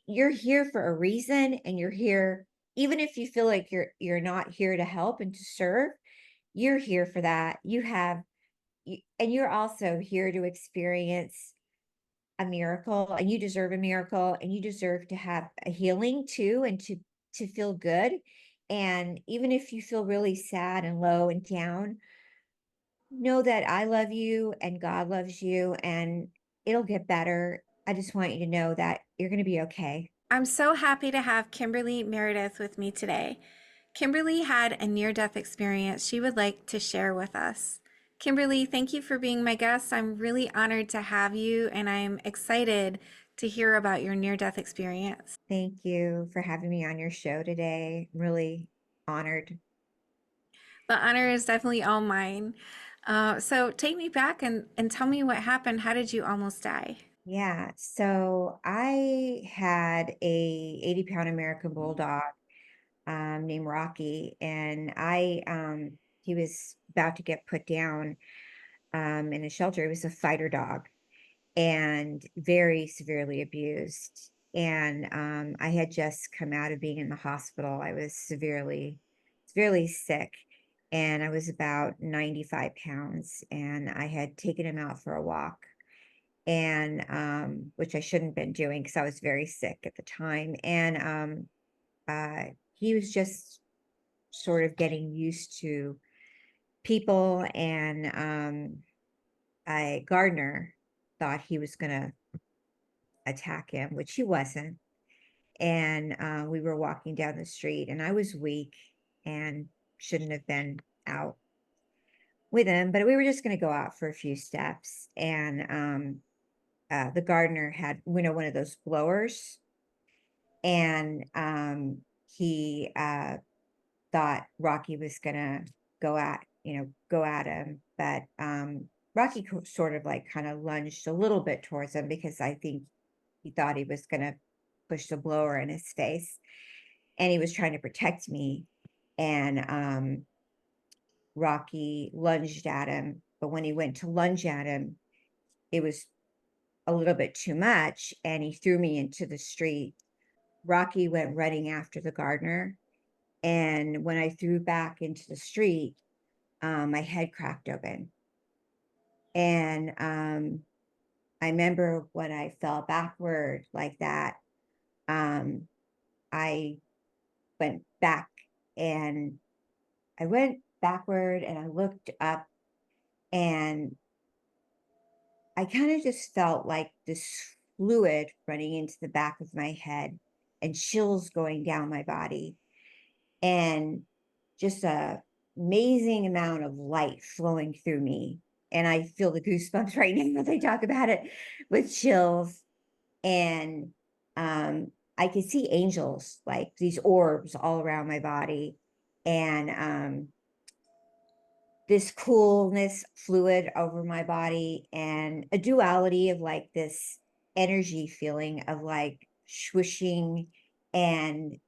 you're here for a reason, and you're here even if you feel like you're not here to help and to serve, you're here for that. And you're also here to experience a miracle, and you deserve a miracle, and you deserve to have a healing too, and to feel good. And even if you feel really sad and low and down, know that I love you and God loves you, and it'll get better. I just want you to know that you're going to be okay. I'm so happy to have Kimberly Meredith with me today. Kimberly had a near death experience she would like to share with us. Kimberly, thank you for being my guest. I'm really honored to have you, and I'm excited to hear about your near death experience. Thank you for having me on your show today. I'm really honored. The honor is definitely all mine. So take me back and tell me what happened. How did you almost die? Yeah. So I had a 80-pound American Bulldog named Rocky, and he was about to get put down in a shelter. He was a fighter dog and very severely abused. And I had just come out of being in the hospital. I was severely sick, and I was about 95 pounds, and I had taken him out for a walk, and which I shouldn't have been doing because I was very sick at the time. And he was just sort of getting used to people, and a gardener thought he was going to attack him, which he wasn't. And we were walking down the street, and I was weak and shouldn't have been out with him, but we were just going to go out for a few steps. And the gardener had, one of those blowers, and he thought Rocky was going to go at him, but Rocky sort of like kind of lunged a little bit towards him because I think he thought he was going to push the blower in his face, and he was trying to protect me. And Rocky lunged at him, but when he went to lunge at him, it was a little bit too much, and he threw me into the street. Rocky went running after the gardener, and when I threw back into the street, my head cracked open. And I remember when I fell backward like that, um, I went back and I went backward, and I looked up, and I kind of just felt like this fluid running into the back of my head and chills going down my body, and just a amazing amount of light flowing through me. And I feel the goosebumps right now as I talk about it, with chills. And I could see angels, like these orbs all around my body. And this coolness fluid over my body, and a duality of like this energy feeling of like swooshing and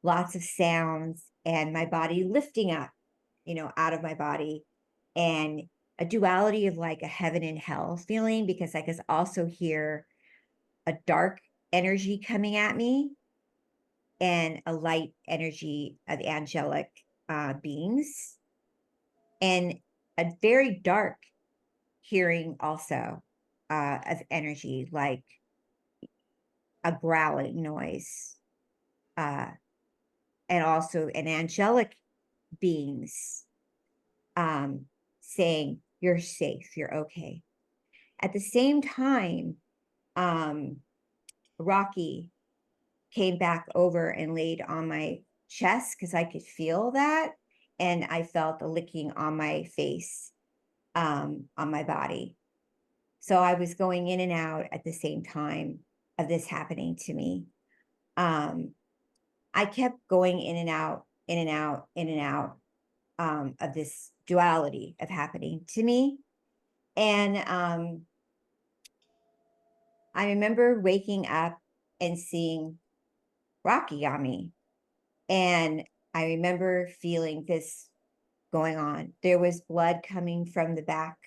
lots of sounds, and my body lifting up, out of my body, and a duality of like a heaven and hell feeling, because I could also hear a dark energy coming at me and a light energy of angelic beings, and a very dark hearing also of energy, like a growling noise, uh, and also an angelic beings um, saying, "You're safe, you're okay." At the same time, um, Rocky came back over and laid on my chest because I could feel that. And I felt the licking on my face, on my body. So I was going in and out at the same time of this happening to me. Um, I kept going in and out, in and out, in and out of this duality of happening to me. And I remember waking up and seeing Rocky on me. And I remember feeling this going on. There was blood coming from the back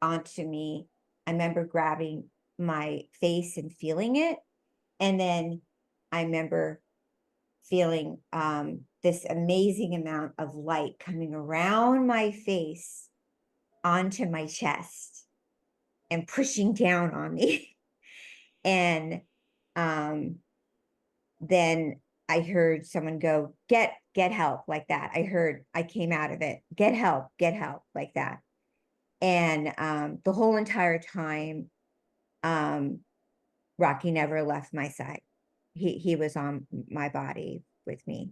onto me. I remember grabbing my face and feeling it. And then I remember feeling this amazing amount of light coming around my face onto my chest and pushing down on me. And um, then I heard someone go, get help, like that. I came out of it, get help, like that. And the whole entire time, um, Rocky never left my side. He was on my body with me,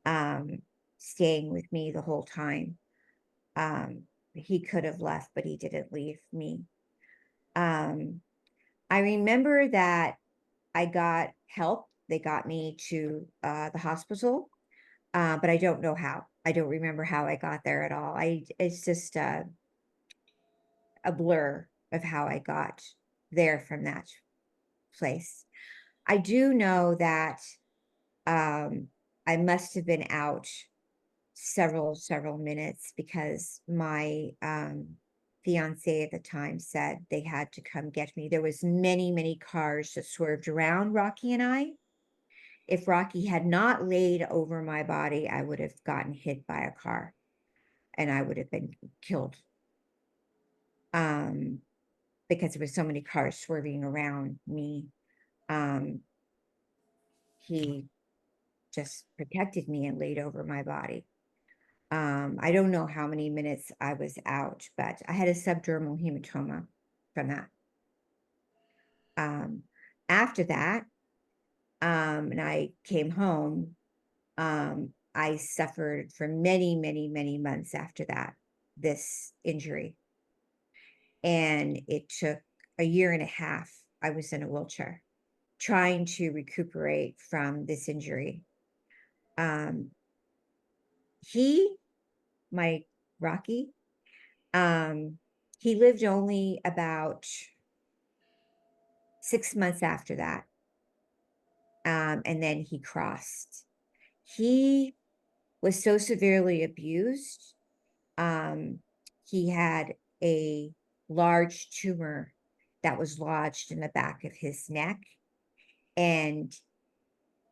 um, staying with me the whole time. Um, he could have left, but he didn't leave me. Um, I remember that I got help. They got me to the hospital, but I don't know how. I don't remember how I got there at all. It's just a blur of how I got there from that place. I do know that um, I must have been out several minutes because my fiance at the time said they had to come get me. There was many cars that swerved around Rocky and I. If Rocky had not laid over my body, I would have gotten hit by a car and I would have been killed. Um, because there was so many cars swerving around me. Um, he just protected me and laid over my body. I don't know how many minutes I was out, but I had a subdermal hematoma from that. Um, After that, and I came home, I suffered for many months after that, this injury. And it took a year and a half. I was in a wheelchair trying to recuperate from this injury. Um, he, my Rocky, um, he lived only about 6 months after that. And then he crossed. He was so severely abused. Um, he had a large tumor that was lodged in the back of his neck. And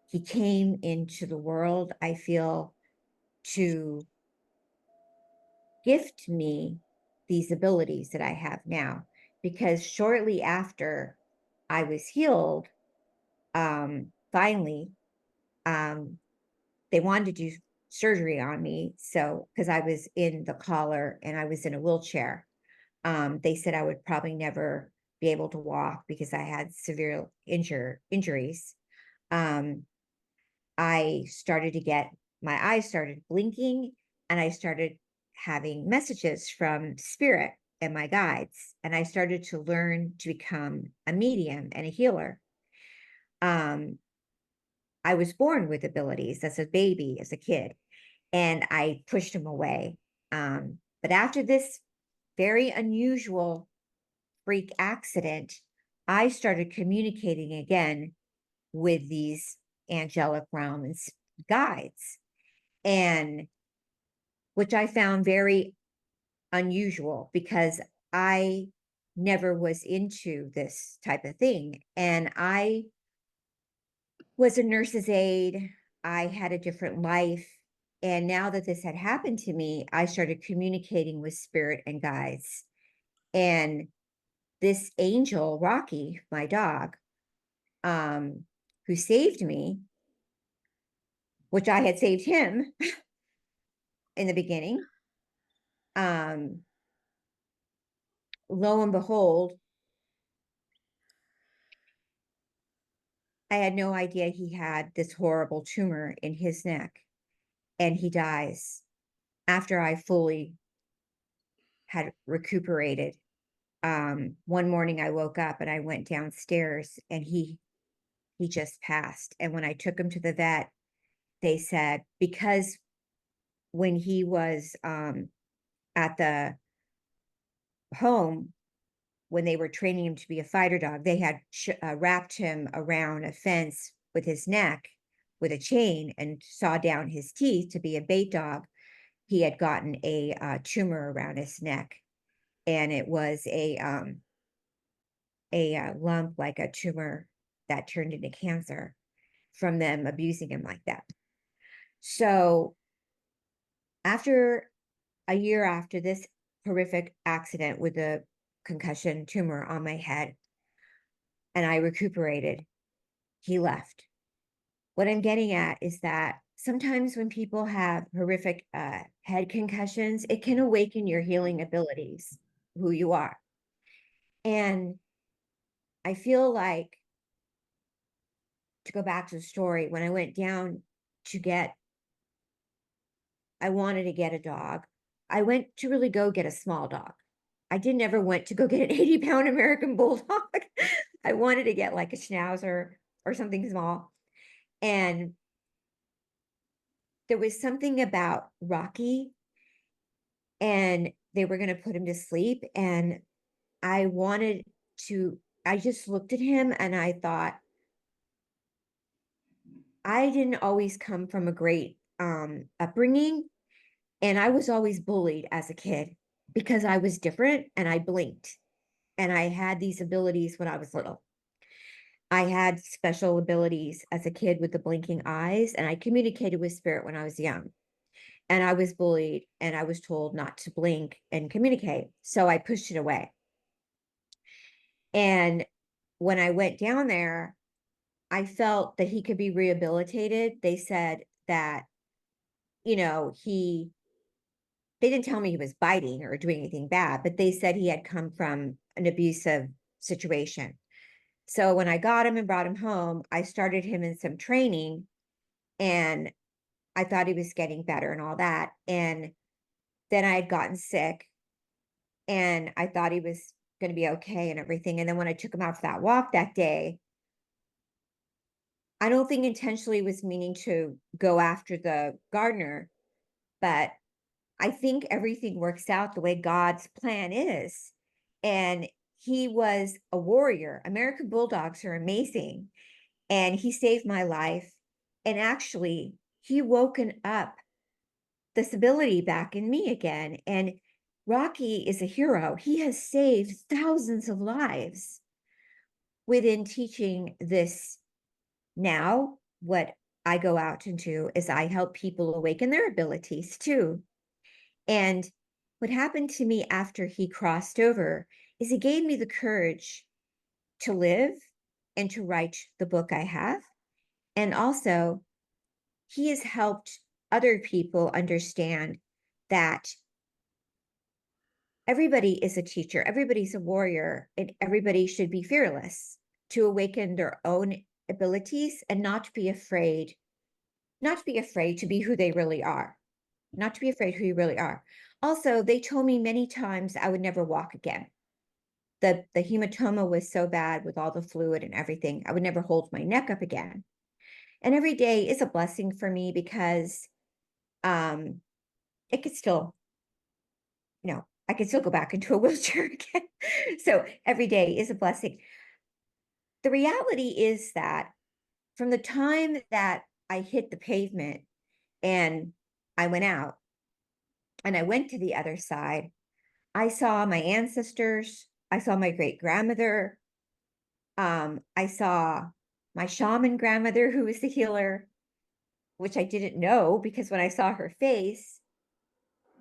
he came into the world, I feel, to gift me these abilities that I have now. Because shortly after I was healed, finally, um, they wanted to do surgery on me. So, because I was in the collar and I was in a wheelchair, they said I would probably never be able to walk because I had severe injuries. Um, I started to get my eyes started blinking and I started having messages from spirit and my guides. And I started to learn to become a medium and a healer. Um, I was born with abilities as a baby, as a kid, and I pushed them away. But after this very unusual freak accident, I started communicating again with these angelic realm and guides, and which I found very unusual because I never was into this type of thing. And I was a nurse's aide. I had a different life. And now that this had happened to me, I started communicating with spirit and guides. And this angel, Rocky, my dog, um, who saved me, which I had saved him in the beginning, um, lo and behold, I had no idea he had this horrible tumor in his neck, and he dies after I fully had recuperated. One morning I woke up and I went downstairs and he just passed. And when I took him to the vet, they said, because when he was at the home, when they were training him to be a fighter dog, they had wrapped him around a fence with his neck with a chain and sawed down his teeth to be a bait dog. He had gotten a tumor around his neck, and it was a lump, like a tumor that turned into cancer. from them abusing him like that. So after a year after this horrific accident with a concussion tumor on my head, and I recuperated, he left. What I'm getting at is that sometimes when people have horrific head concussions, it can awaken your healing abilities, who you are. And I feel like, to go back to the story, when I went down to get, I wanted to get a dog. I went to really go get a small dog. I didn't ever went to go get an 80-pound American Bulldog. I wanted to get like a Schnauzer or something small. And there was something about Rocky, and they were going to put him to sleep. And I wanted to, I just looked at him and I thought, I didn't always come from a great upbringing. And I was always bullied as a kid because I was different and I blinked. And I had these abilities when I was little. I had special abilities as a kid with the blinking eyes, and I communicated with spirit when I was young. And I was bullied and I was told not to blink and communicate. So I pushed it away. And when I went down there, I felt that he could be rehabilitated. They said that, you know, they didn't tell me he was biting or doing anything bad, but they said he had come from an abusive situation. So when I got him and brought him home, I started him in some training, and I thought he was getting better and all that. And then I had gotten sick, and I thought he was going to be okay and everything. And then when I took him out for that walk that day, I don't think intentionally was meaning to go after the gardener, but I think everything works out the way God's plan is. And he was a warrior. American Bulldogs are amazing. And he saved my life. And actually, he woken up this ability back in me again. And Rocky is a hero. He has saved thousands of lives within teaching this. Now, what I go out and do is I help people awaken their abilities too. And what happened to me after he crossed over is he gave me the courage to live and to write the book I have. And also, he has helped other people understand that everybody is a teacher, everybody's a warrior, and everybody should be fearless to awaken their own abilities and not be afraid, not to be afraid to be who they really are, not to be afraid who you really are. Also, they told me many times I would never walk again. The hematoma was so bad with all the fluid and everything, I would never hold my neck up again. And every day is a blessing for me because it could still, I could still go back into a wheelchair again. So every day is a blessing. The reality is that from the time that I hit the pavement and I went out and I went to the other side, I saw my ancestors, I saw my great grandmother, I saw my shaman grandmother who was the healer, which I didn't know because when I saw her face,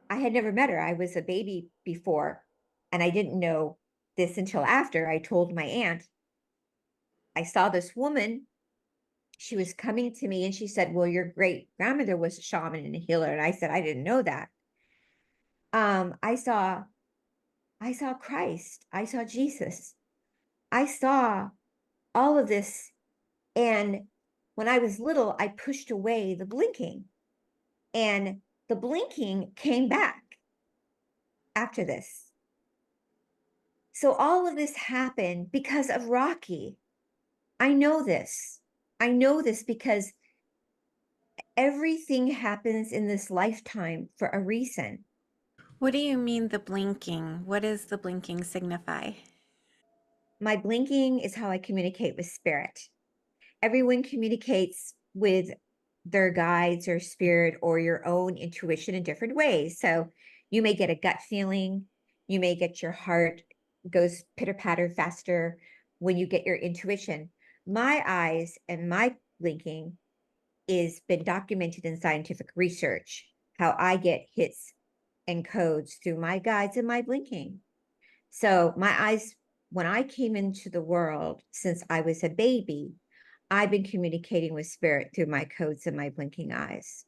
I had never met her. I was a baby before, and I didn't know this until after I told my aunt. I saw this woman. She was coming to me and she said, well, your great grandmother was a shaman and a healer. And I said, I didn't know that. I saw Christ. I saw Jesus. I saw all of this. And when I was little, I pushed away the blinking, and the blinking came back after this. So all of this happened because of Rocky. I know this. I know this because everything happens in this lifetime for a reason. What do you mean the blinking? What does the blinking signify? My blinking is how I communicate with spirit. Everyone communicates with their guides or spirit or your own intuition in different ways. So you may get a gut feeling, you may get your heart goes pitter patter faster when you get your intuition. My eyes and my blinking is been documented in scientific research, how I get hits and codes through my guides and my blinking. So my eyes, when I came into the world, since I was a baby, I've been communicating with spirit through my codes and my blinking eyes.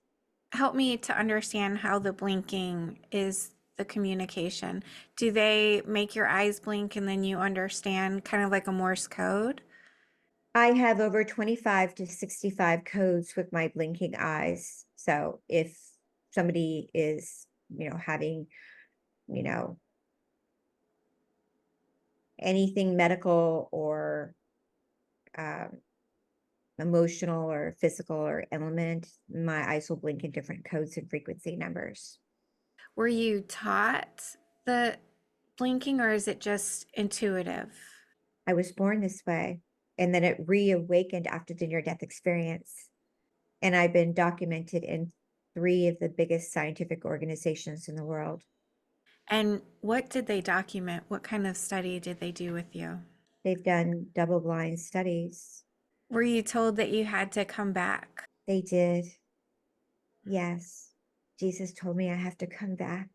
Help me to understand how the blinking is the communication. Do they make your eyes blink and then you understand kind of like a Morse code? I have over 25 to 65 codes with my blinking eyes. So if somebody is, having, you know, anything medical or um, emotional or physical or element, my eyes will blink in different codes and frequency numbers. Were you taught the blinking or is it just intuitive? I was born this way, and then it reawakened after the near death experience. And I've been documented in three of the biggest scientific organizations in the world. And what did they document? What kind of study did they do with you? They've done double blind studies. Were you told that you had to come back? They did. Yes. Jesus told me I have to come back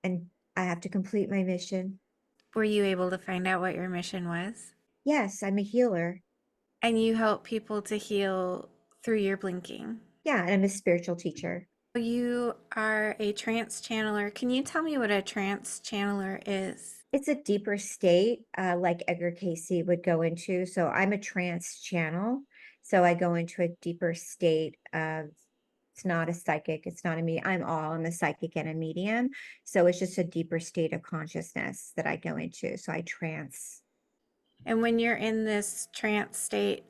and I have to complete my mission. Were you able to find out what your mission was? Yes, I'm a healer. And you help people to heal through your blinking. Yeah, and I'm a spiritual teacher. You are a trance channeler. Can you tell me what a trance channeler is? It's a deeper state, like Edgar Casey would go into. So I'm a trance channel. So I go into a deeper state of, it's not a psychic, it's not a me. I'm a psychic and a medium. So it's just a deeper state of consciousness that I go into. So I trance. And when you're in this trance state,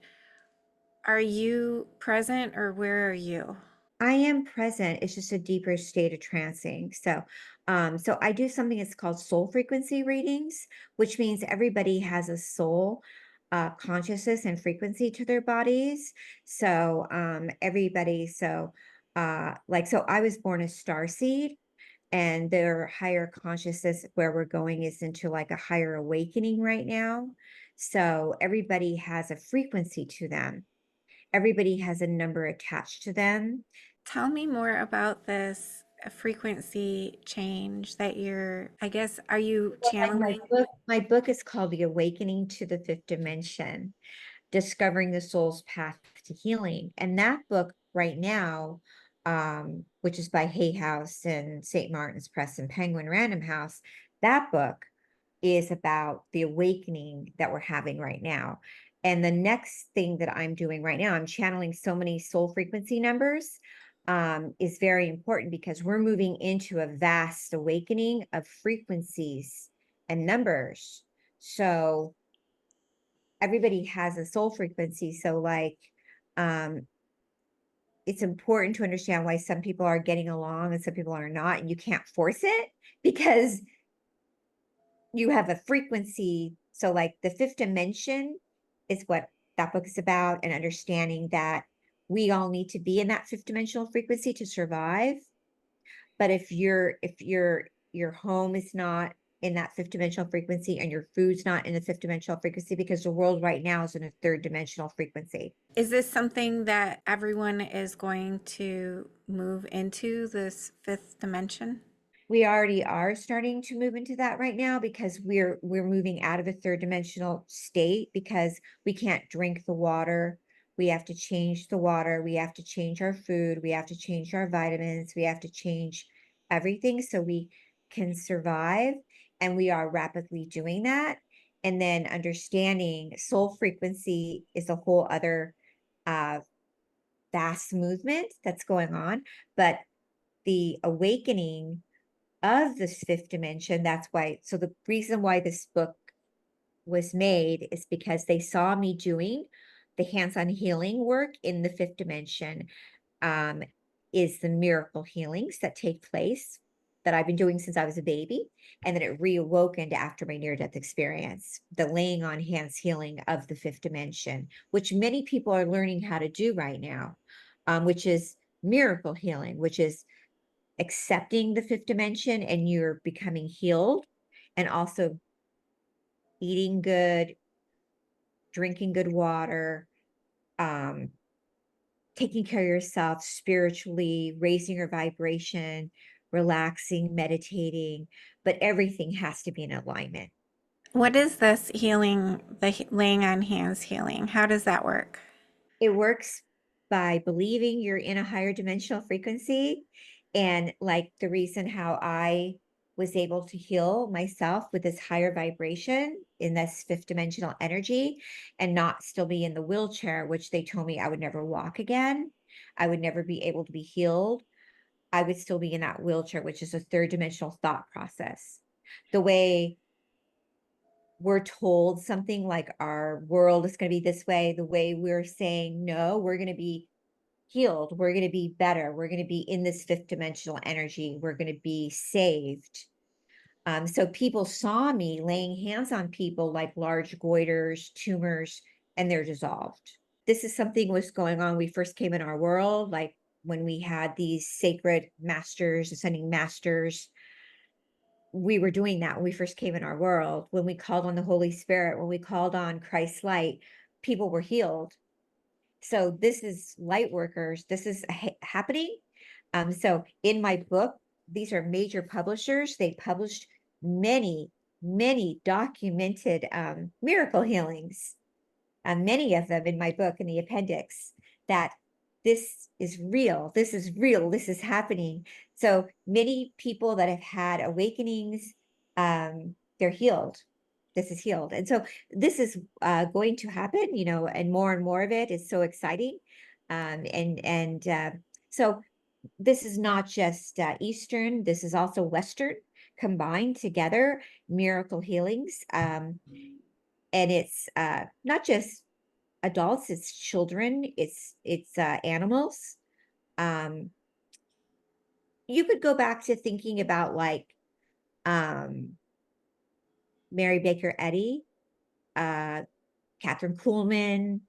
are you present or where are you? I am present. It's just a deeper state of trancing. So I do something that's called soul frequency readings, which means everybody has a soul consciousness and frequency to their bodies. So I was born a star seed, and their higher consciousness, where we're going, is into like a higher awakening right now. So everybody has a frequency to them. Everybody has a number attached to them. Tell me more about this frequency change that I guess, are you Well, like channeling? my book is called The Awakening to the Fifth Dimension, Discovering the Soul's Path to Healing. And that book right now, which is by Hay House and St. Martin's Press and Penguin Random House, that book is about the awakening that we're having right now. And the next thing that I'm doing right now, I'm channeling so many soul frequency numbers, is very important because we're moving into a vast awakening of frequencies and numbers. So everybody has a soul frequency. So um, it's important to understand why some people are getting along and some people are not, and you can't force it because you have a frequency. So like the fifth dimension is what that book is about, and understanding that we all need to be in that fifth dimensional frequency to survive. But if your home is not in that fifth dimensional frequency and your food's not in the fifth dimensional frequency, because the world right now is in a third dimensional frequency. Is this something that everyone is going to move into this fifth dimension? We already are starting to move into that right now because we're moving out of a third dimensional state because we can't drink the water. We have to change the water. We have to change our food. We have to change our vitamins. We have to change everything so we can survive. And we are rapidly doing that. And then understanding soul frequency is a whole other uh, vast movement that's going on. But the awakening of this fifth dimension. That's why, so the reason why this book was made is because they saw me doing the hands-on healing work in the fifth dimension, um, is the miracle healings that take place that I've been doing since I was a baby. And then it reawokened after my near-death experience, the laying on hands healing of the fifth dimension, which many people are learning how to do right now, which is miracle healing, which is accepting the fifth dimension and you're becoming healed, and also eating good, drinking good water, um taking care of yourself spiritually, raising your vibration, relaxing, meditating, but everything has to be in alignment. What is this healing, the laying on hands healing? How does that work? It works by believing you're in a higher dimensional frequency. And like the reason how I was able to heal myself with this higher vibration in this fifth dimensional energy and not still be in the wheelchair, which they told me I would never walk again. I would never be able to be healed. I would still be in that wheelchair, which is a third dimensional thought process. The way we're told something like our world is going to be this way, the way we're saying, no, we're going to be healed, we're going to be better, we're going to be in this fifth dimensional energy, we're going to be saved. So people saw me laying hands on people like large goiters, tumors, and they're dissolved. This is something was going on. We first came in our world, like when we had these sacred masters, ascending masters. We were doing that when we first came in our world. When we called on the Holy Spirit, when we called on Christ's light, people were healed. So this is light workers. This is happening. So in my book, these are major publishers. They published many, many documented miracle healings, many of them in my book in the appendix, that this is real. This is real. This is happening. So many people that have had awakenings, they're healed. This is healed. And so this is going to happen, and more of it is so exciting. So this is not just Eastern, this is also Western combined together, miracle healings. And it's not just adults, it's children, it's animals. Um, you could go back to thinking about like um, Mary Baker Eddy, uh, Catherine Kuhlman,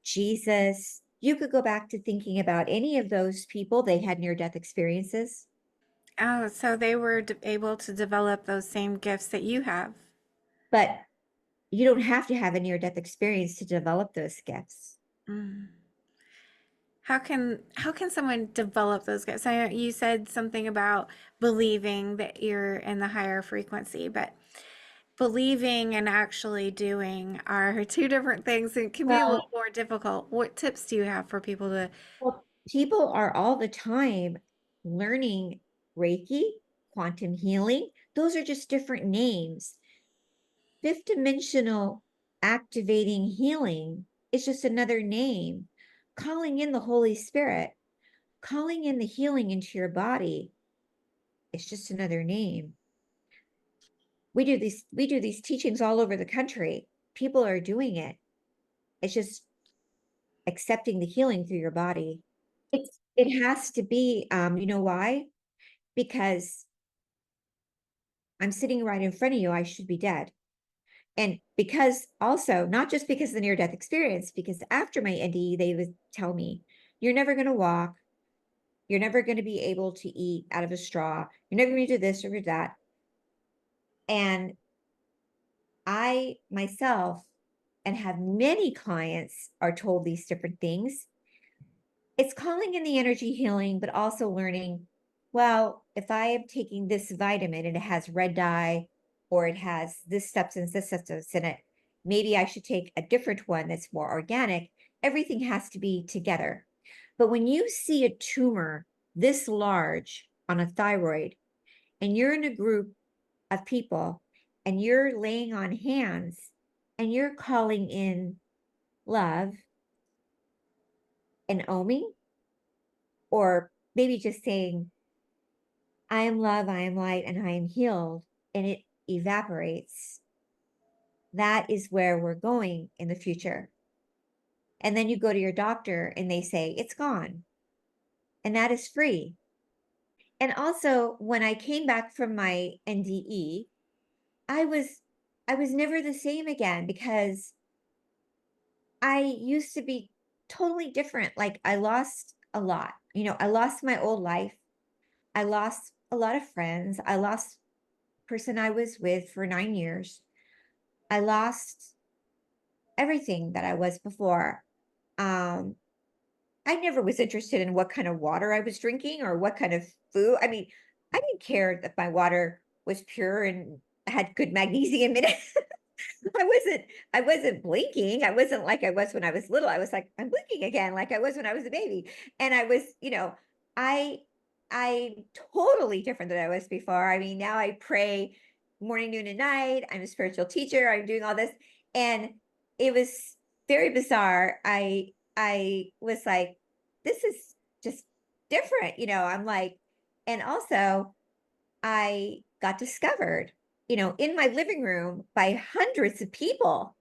Jesus. You could go back to thinking about any of those people. They had near-death experiences, Oh, so they were able to develop those same gifts that you have. but you don't have to have a near-death experience to develop those gifts. Mm. How can someone develop those gifts? I know you said something about believing that you're in the higher frequency, but believing and actually doing are two different things. It can be a little Well, more difficult. What tips do you have for people to? well, people are all the time learning Reiki, quantum healing. Those are just different names. Fifth dimensional activating healing is just another name. Calling in the Holy Spirit, calling in the healing into your body is just another name. We do these teachings all over the country. People are doing it. It's just accepting the healing through your body. It has to be, you know why? Because I'm sitting right in front of you, I should be dead. And because also, not just because of the near-death experience, because after my NDE, they would tell me, you're never going to walk. You're never going to be able to eat out of a straw. You're never going to do this or do that. And I myself, and have many clients are told these different things. It's calling in the energy healing, but also learning, well, if I am taking this vitamin and it has red dye or it has this substance in it, maybe I should take a different one that's more organic. Everything has to be together. But when you see a tumor this large on a thyroid and you're in a group of people and you're laying on hands and you're calling in love and oming, or maybe just saying, I am love, I am light, and I am healed, and it evaporates. That is where we're going in the future. And then you go to your doctor and they say, it's gone. And that is free. And also, when I came back from my NDE, I was I was never the same again because I used to be totally different. Like I lost a lot. I lost my old life. I lost a lot of friends. I lost person I was with for 9 years. I lost everything that I was before. Um, I never was interested in what kind of water I was drinking or what kind of food. I mean, I didn't care that my water was pure and had good magnesium in it. I wasn't I wasn't blinking. I wasn't like I was when I was little. I was like, I'm blinking again, like I was when I was a baby. And I was, I I totally different than I was before. I mean, now I pray morning, noon, and night. I'm a spiritual teacher. I'm doing all this. And it was very bizarre. I was like, this is just different, I'm like, and also I got discovered, in my living room by hundreds of people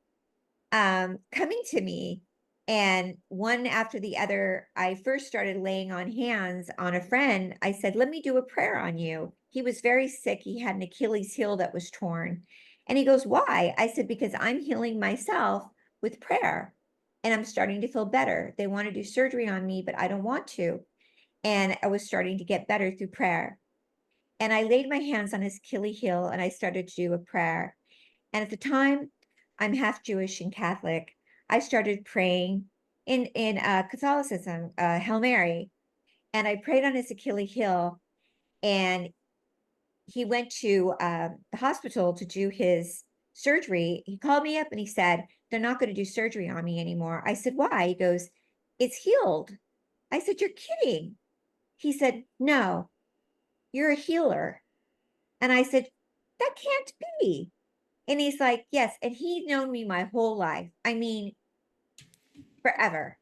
coming to me. And one after the other, I first started laying on hands on a friend. I said, let me do a prayer on you. He was very sick. He had an Achilles heel that was torn. And he goes, why? I said, because I'm healing myself with prayer and I'm starting to feel better. They want to do surgery on me, but I don't want to. And I was starting to get better through prayer. And I laid my hands on his Achilles heel and I started to do a prayer. And at the time, I'm half Jewish and Catholic. I started praying in Catholicism, Hail Mary, and I prayed on his Achilles heel. And he went to the hospital to do his surgery. He called me up and he said, "They're not going to do surgery on me anymore." I said, "Why?" He goes, "It's healed." I said, "You're kidding." He said, "No, you're a healer." And I said, "That can't be." And he's like, yes. And he's known me my whole life. I mean, forever.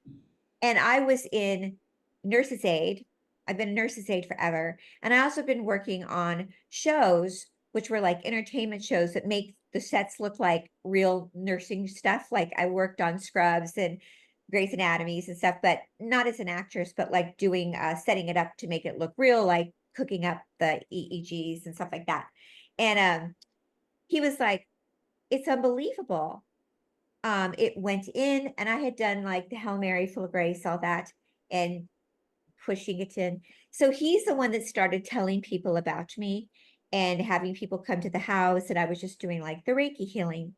And I was in nurse's aid. I've been a nurse's aid forever. And I also been working on shows, which were like entertainment shows that make the sets look like real nursing stuff. Like I worked on Scrubs and Grey's Anatomies and stuff, but not as an actress, but like doing setting it up to make it look real, like cooking up the EEGs and stuff like that. And he was like, it's unbelievable. It went in, and I had done like the Hail Mary, full of grace, all that, and pushing it in. So he's the one that started telling people about me and having people come to the house, and I was just doing like the Reiki healing.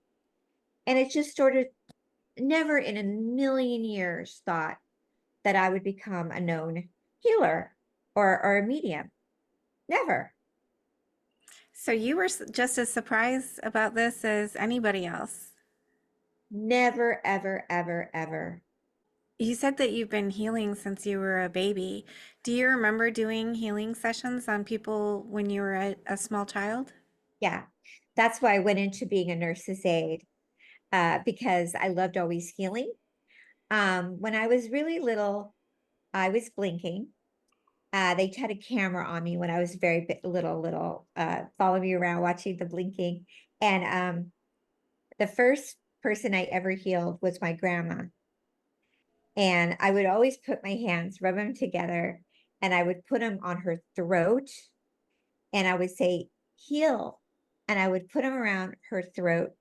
And it just sort of never in a million years thought that I would become a known healer or a medium. Never. So you were just as surprised about this as anybody else. Never, ever, ever, ever. You said that you've been healing since you were a baby. Do you remember doing healing sessions on people when you were a small child? Yeah. That's why I went into being a nurse's aide, because I loved always healing. When I was really little, I was blinking. They had a camera on me when I was very little, follow me around watching the blinking. And the first person I ever healed was my grandma. And I would always put my hands, rub them together, and I would put them on her throat. And I would say, heal. And I would put them around her throat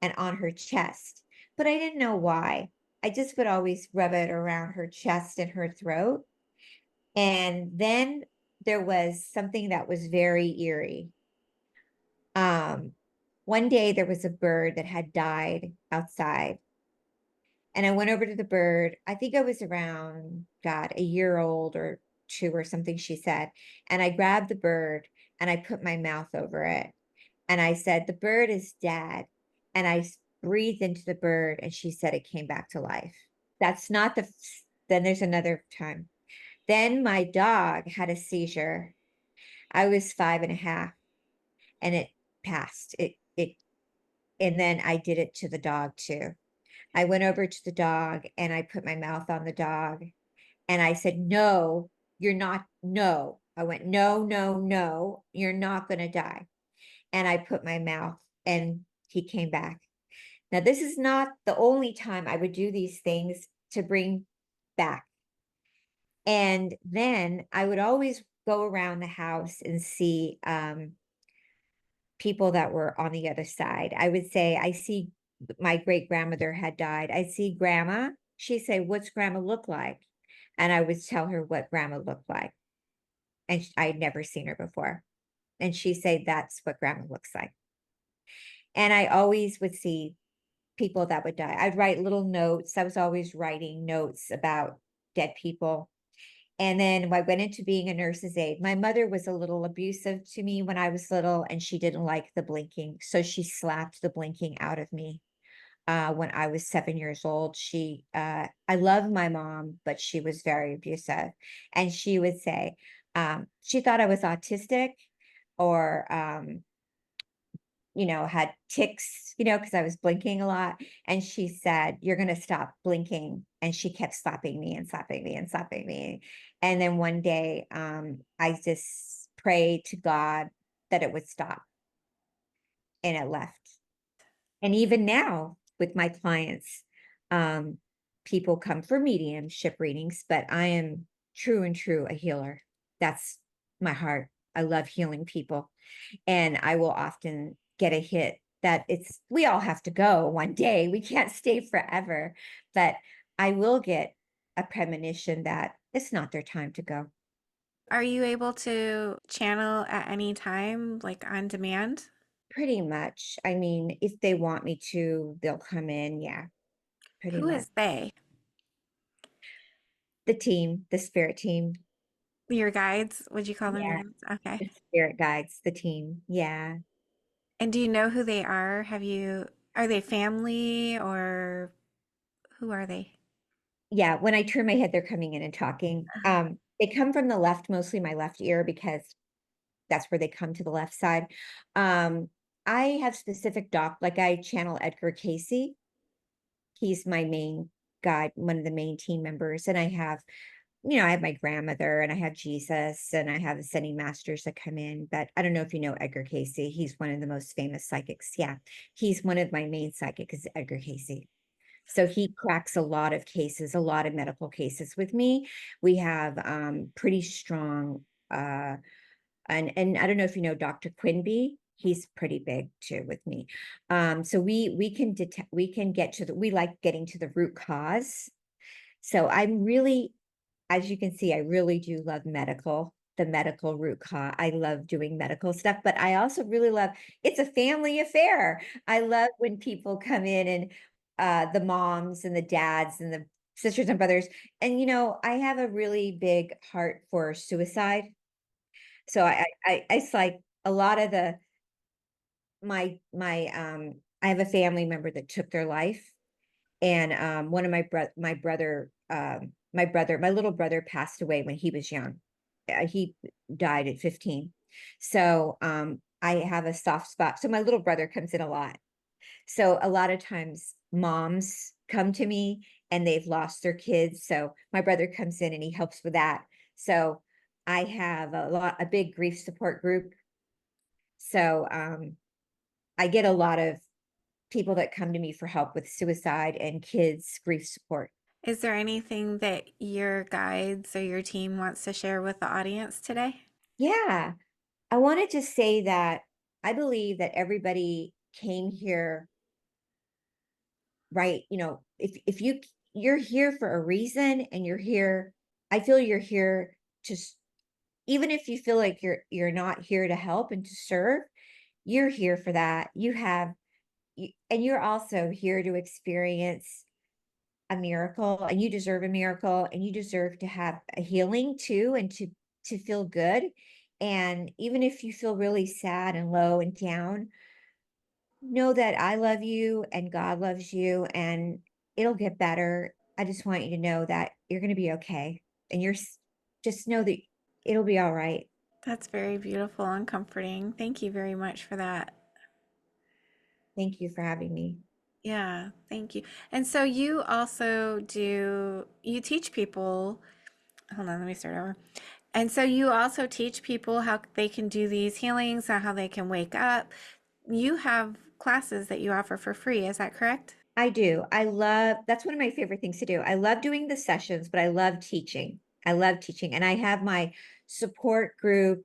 and on her chest. But I didn't know why. I just would always rub it around her chest and her throat. And then there was something that was very eerie. Um, one day there was a bird that had died outside. And I went over to the bird. I think I was around, God, a year old or two or something, she said. And I grabbed the bird and I put my mouth over it. And I said, the bird is dead. And I breathed into the bird and she said it came back to life. That's not then there's another time. Then my dog had a seizure. I was 5.5 and it passed. And then I did it to the dog too. I went over to the dog and I put my mouth on the dog and I said, no, you're not, no. I went, no, no, no, you're not going to die. And I put my mouth and he came back. Now, this is not the only time I would do these things to bring back. And then I would always go around the house and see people that were on the other side. I would say, I see my great grandmother had died. I see grandma. She'd say, what's grandma look like? And I would tell her what grandma looked like. And I'd never seen her before. And she'd say, that's what grandma looks like. And I always would see people that would die. I'd write little notes. I was always writing notes about dead people. And then I went into being a nurse's aide. My mother was a little abusive to me when I was little, and she didn't like the blinking. So she slapped the blinking out of me when I was 7 years old. I love my mom, but she was very abusive. And she would say, she thought I was autistic or, had tics, because I was blinking a lot. And she said, "You're going to stop blinking." And she kept slapping me and slapping me and slapping me. And then one day, I just prayed to God that it would stop, and it left. And even now with my clients, um, people come for mediumship readings, but I am true and true a healer. That's my heart. I love healing people. And I will often get a hit that we all have to go one day. We can't stay forever, but I will get a premonition that it's not their time to go. Are you able to channel at any time, like on demand? Pretty much. I mean, if they want me to, they'll come in. Yeah, pretty Who much. is they? The team, the spirit team. Your guides? Would you call them your Yeah, guides? Okay. the spirit guides, the team. Yeah. And do you know who they are? Are they family or who are they? Yeah, when I turn my head, they're coming in and talking. They come from the left, mostly my left ear, because that's where they come to the left side. Um, I have specific like I channel Edgar Casey. He's my main guide, one of the main team members. And I have my grandmother and I have Jesus and I have ascending masters that come in. But I don't know if you know Edgar Casey. He's one of the most famous psychics. Yeah. He's one of my main psychics, is Edgar Casey. So he cracks a lot of cases, a lot of medical cases with me. We have pretty strong and I don't know if you know Dr. Quinby. He's pretty big too with me. So we can detect, we can get to we like getting to the root cause. So I'm really, as you can see, I really do love the medical root cause. I love doing medical stuff, but I also really love, it's a family affair. I love when people come in and the moms and the dads and the sisters and brothers. And I have a really big heart for suicide. So it's like a lot of I have a family member that took their life. And one of my little brother passed away when he was young. He died at 15. So I have a soft spot. So my little brother comes in a lot. So a lot of times moms come to me and they've lost their kids. So my brother comes in and he helps with that. So I have a big grief support group. So I get a lot of people that come to me for help with suicide and kids grief support. Is there anything that your guides or your team wants to share with the audience today? Yeah, I wanted to say that I believe that everybody came here, right? If you're here for a reason, and you're here, I feel you're here to even if you feel like you're not here to help and to serve, you're here for that. And you're also here to experience a miracle, and you deserve a miracle, and you deserve to have a healing too, and to feel good. And even if you feel really sad and low and down, know that I love you and God loves you, and it'll get better. I just want you to know that you're going to be okay, and just know that it'll be all right. That's very beautiful and comforting. Thank you very much for that. Thank you for having me. Yeah, thank you. And so you also you teach people, hold on, let me start over. And so you also teach people how they can do these healings and how they can wake up. You have classes that you offer for free, is that correct? I do. That's one of my favorite things to do. I love doing the sessions, but I love teaching. I love teaching. And I have my support group,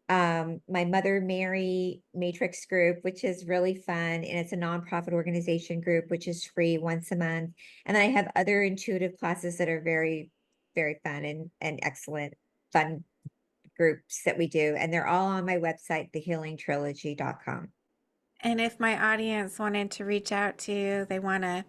my Mother Mary Matrix group, which is really fun. And it's a nonprofit organization group, which is free once a month. And then I have other intuitive classes that are very, very fun and excellent, fun groups that we do. And they're all on my website, thehealingtrilogy.com. And if my audience wanted to reach out to you, they want to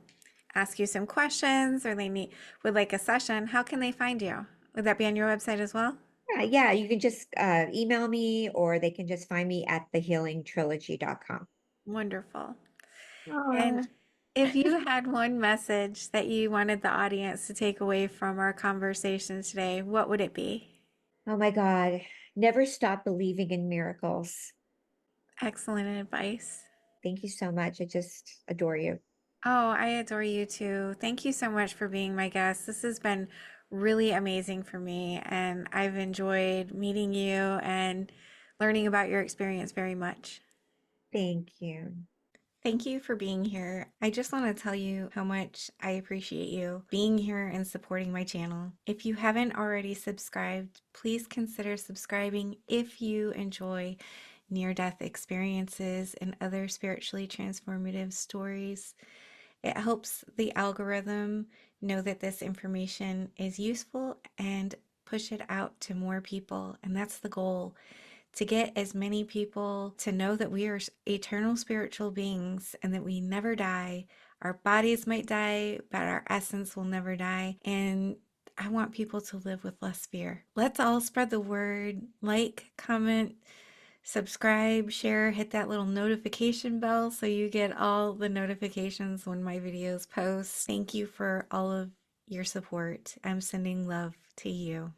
ask you some questions or they would like a session, how can they find you? Would that be on your website as well? Yeah, you can just email me or they can just find me at thehealingtrilogy.com. Wonderful. And Aw. if you had one message that you wanted the audience to take away from our conversation today, what would it be? Oh my God. Never stop believing in miracles. Excellent advice. Thank you so much. I just adore you. Oh, I adore you too. Thank you so much for being my guest. This has been really amazing for me, and I've enjoyed meeting you and learning about your experience very much. Thank you. Thank you for being here. I just want to tell you how much I appreciate you being here and supporting my channel. If you haven't already subscribed, please consider subscribing if you enjoy near-death experiences and other spiritually transformative stories. It helps the algorithm know that this information is useful and push it out to more people. And that's the goal, to get as many people to know that we are eternal spiritual beings and that we never die. Our bodies might die, but our essence will never die. And I want people to live with less fear. Let's all spread the word. Like, comment, subscribe, share, hit that little notification bell so you get all the notifications when my videos post. Thank you for all of your support. I'm sending love to you.